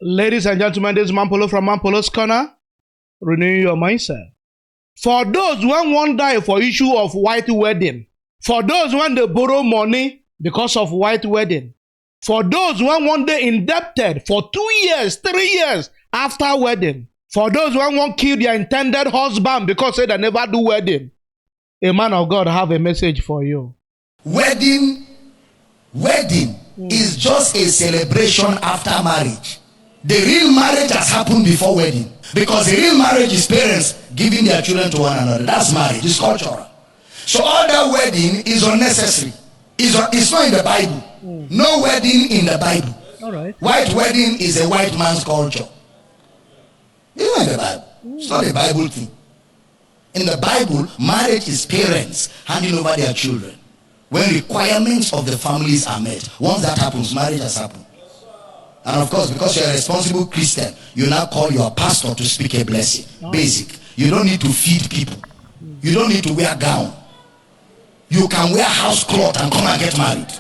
Ladies and gentlemen, this is Mampolo from Mampolo's Corner. Renew your mindset. For those who won't die for issue of white wedding, for those when they borrow money because of white wedding, for those who one day indebted for 2 years, 3 years after wedding, for those who won't kill their intended husband because they never do wedding, a man of God have a message for you. Wedding is just a celebration after marriage. The real marriage has happened before wedding, because the real marriage is parents giving their children to one another. That's marriage. It's cultural. So all that wedding is unnecessary. It's not in the Bible. No wedding in the Bible. All right. White wedding is a white man's culture. It's not in the Bible. It's not a Bible thing. In the Bible, marriage is parents handing over their children when requirements of the families are met. Once that happens, marriage has happened. And of course, because you're a responsible Christian, you now call your pastor to speak a blessing. Basic. You don't need to feed people. You don't need to wear gown. You can wear house cloth and come and get married.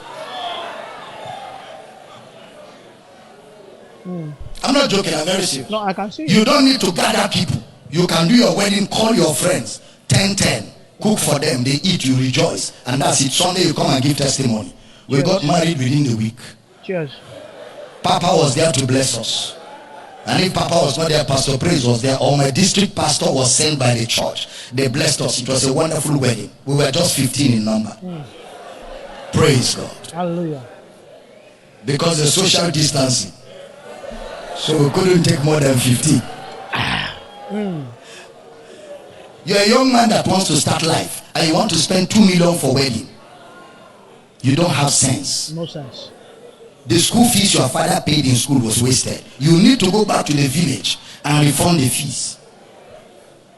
I'm not joking, I'm very serious. No, I can see. You don't need to gather people. You can do your wedding, call your friends, 10-10, cook for them, they eat, you rejoice. And that's it. Sunday you come and give testimony. We got married within the week. Cheers. Papa was there to bless us. And if Papa was not there, Pastor Praise was there, or my district pastor was sent by the church. They blessed us. It was a wonderful wedding. We were just 15 in number. Praise God. Hallelujah. Because the social distancing. So we couldn't take more than 15. You're a young man that wants to start life and you want to spend 2 million for wedding. You don't have sense. No sense. The school fees your father paid in school was wasted. You need to go back to the village and refund the fees.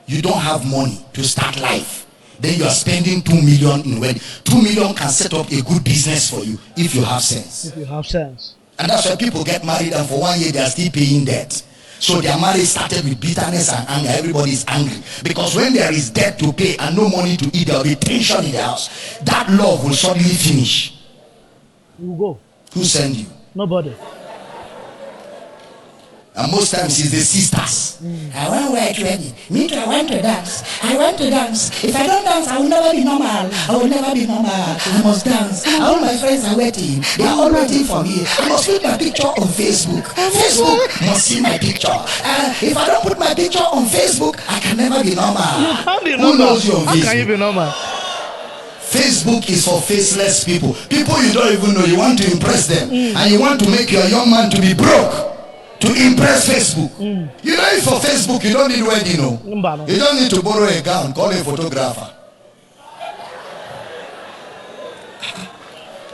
You don't have money to start life. Then you are spending 2 million in wedding. 2 million can set up a good business for you if you have sense. If you have sense. And that's why people get married and for 1 year they are still paying debt. So their marriage started with bitterness and anger. Everybody is angry. Because when there is debt to pay and no money to eat, there will be tension in the house. That love will suddenly finish. You go. Who sent you? Nobody. And most times it's the sisters. I want to wear wedding. Me too, I want to dance. I want to dance. If I don't dance, I will never be normal. I will never be normal. I must dance. All my friends are waiting. They are all waiting for me. I must put my picture on Facebook. Facebook must see my picture. If I don't put my picture on Facebook, I can never be normal. You can't be Who normal. knows you on How Facebook? can you be normal? Facebook is for faceless people. People you don't even know. You want to impress them. And you want to make your young man to be broke to impress Facebook. You know, if for Facebook you don't need wedding, no. You don't need to borrow a gown. Call a photographer.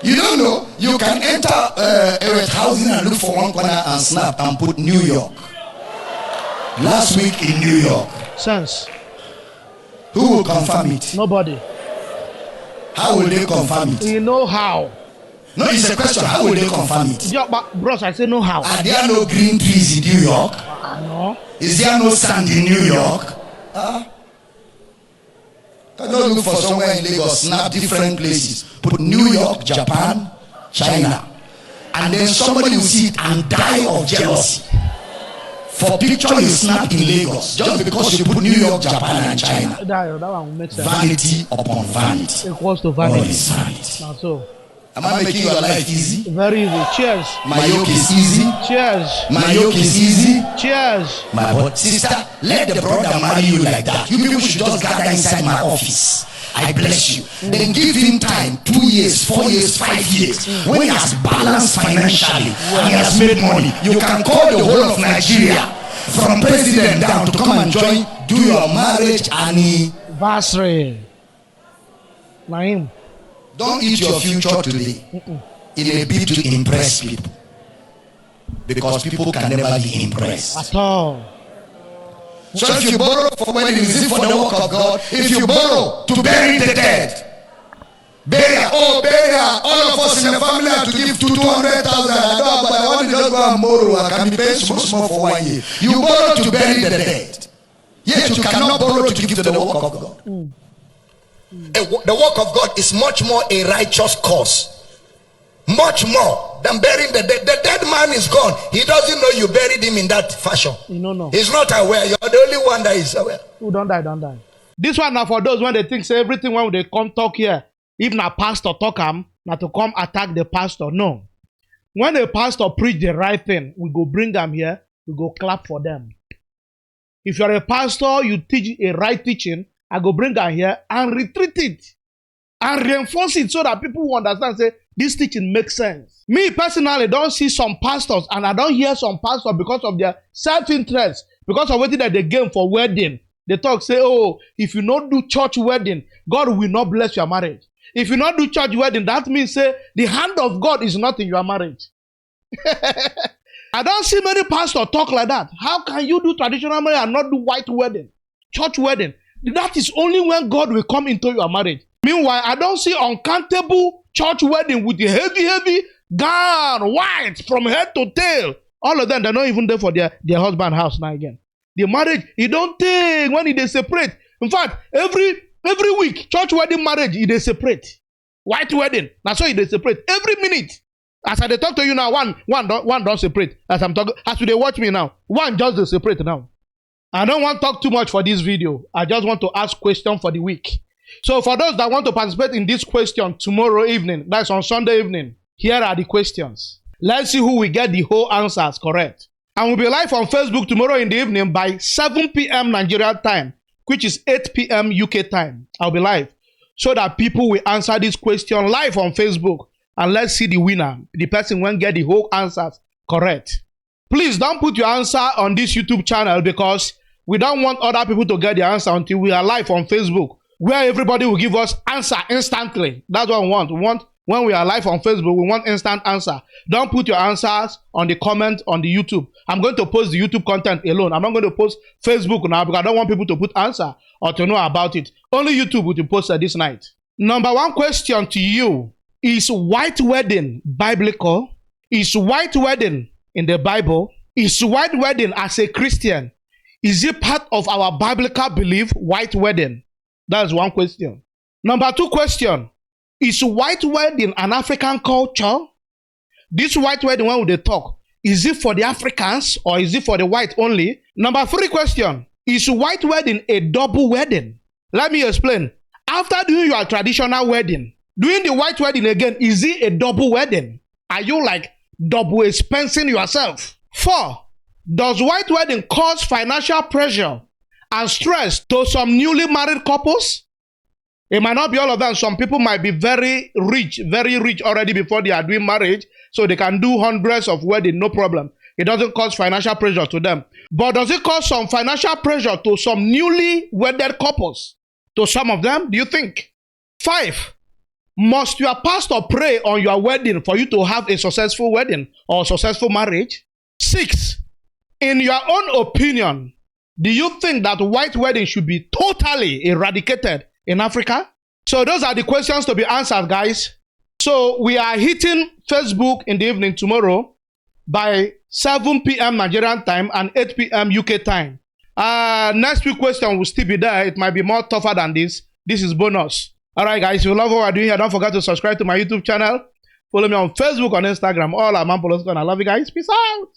You don't know. You can enter a housing and look for one corner and snap and put New York. Last week in New York. Sense. Who will confirm it? Nobody. How will they confirm it? You know how. No, it's a question. How will they confirm it? Yeah, but bros, I say no how. Are there no green trees in New York? No. Is there no sand in New York? Can you look for somewhere in Lagos, snap different places, put New York, Japan, China, and then somebody will see it and die of jealousy. For picture you snap in Lagos, just because you put New York, Japan, and China. That one will make sense. Vanity upon vanity. Equals to All vanity. is vanity. Now so. Am I making your life easy? Very easy. Cheers. My yoke is easy. Cheers. My yoke is easy. Cheers. My but sister, let the brother marry you like that. You people should just gather inside my office. I bless you. Then give him time, 2 years, 4 years, 5 years. When he has balanced financially and he has made money, you can call the whole of Nigeria from president down to come and join, do your marriage anniversary. Naim. Don't eat your future today in a bid to impress people. Because people can never be impressed. At all. So if you borrow for wedding, is it for the work of God? If you borrow to bury the dead, burial, all of us in the family have to give 200,000. I don't, but I want to just go and borrow. I can be paying small for 1 year. You borrow to bury the dead. Yet you cannot borrow to give to the work of God. The work of God is much more a righteous cause much more than burying the dead. The dead man is gone. He doesn't know you buried him in that fashion. You know. He's not aware. You're the only one that is aware. Who don't die, don't die. This one now for those when they think say everything when they come talk here, even a pastor talk not to come attack the pastor. No. When a pastor preach the right thing, we go bring them here, we go clap for them. If you're a pastor, you teach a right teaching, I go bring them here and retreat it and reinforce it so that people will understand, say, this teaching makes sense. Me personally don't see some pastors and I don't hear some pastors because of their self-interest, because of what that they gain for wedding. They talk, say, oh, if you not do church wedding, God will not bless your marriage. If you not do church wedding, that means, say, the hand of God is not in your marriage. I don't see many pastors talk like that. How can you do traditional marriage and not do white wedding, church wedding? That is only when God will come into your marriage. Meanwhile, I don't see uncountable church wedding with the heavy gown, white from head to tail. All of them, they're not even there for their husband house now again. The marriage, it don't take when they separate. In fact, every week, church wedding marriage, they separate. White wedding, that's why they separate. Every minute. As I talk to you now, one don't separate. As I'm talking, as they watch me now, one just they separate now. I don't want to talk too much for this video. I just want to ask question for the week. So for those that want to participate in this question tomorrow evening, that's on Sunday evening, here are the questions. Let's see who will get the whole answers correct. And we'll be live on Facebook tomorrow in the evening by 7 p.m. Nigeria time, which is 8 p.m. UK time. I'll be live so that people will answer this question live on Facebook. And let's see the winner. The person won't get the whole answers correct. Please don't put your answer on this YouTube channel because we don't want other people to get the answer until we are live on Facebook, where everybody will give us answer instantly. That's what we want. We want when we are live on Facebook, we want instant answer. Don't put your answers on the comment on the YouTube. I'm going to post the YouTube content alone. I'm not going to post Facebook now because I don't want people to put answer or to know about it. Only YouTube will post it this night. Number one question to you. Is white wedding biblical? Is white wedding in the Bible? Is white wedding as a Christian? Is it part of our biblical belief, white wedding? That's one question. Number two question. Is white wedding an African culture? This white wedding, when they talk, is it for the Africans or is it for the white only? Number three question. Is white wedding a double wedding? Let me explain. After doing your traditional wedding, doing the white wedding again, is it a double wedding? Are you like double expensing yourself? 4. Does white wedding cause financial pressure and stress to some newly married couples? It might not be all of them. Some people might be very rich already before they are doing marriage, so they can do hundreds of weddings, no problem. It doesn't cause financial pressure to them. But does it cause some financial pressure to some newly wedded couples? To some of them, do you think? 5. Must your pastor pray on your wedding for you to have a successful wedding or successful marriage? 6. In your own opinion, do you think that white wedding should be totally eradicated in Africa? So those are the questions to be answered, guys. So we are hitting Facebook in the evening tomorrow by 7 p.m. Nigerian time and 8 p.m. UK time. Next week question will still be there. It might be more tougher than this. This is bonus. Alright guys, if you love what we're doing here, don't forget to subscribe to my YouTube channel. Follow me on Facebook, on Instagram, all at Mampolos. I love you guys. Peace out.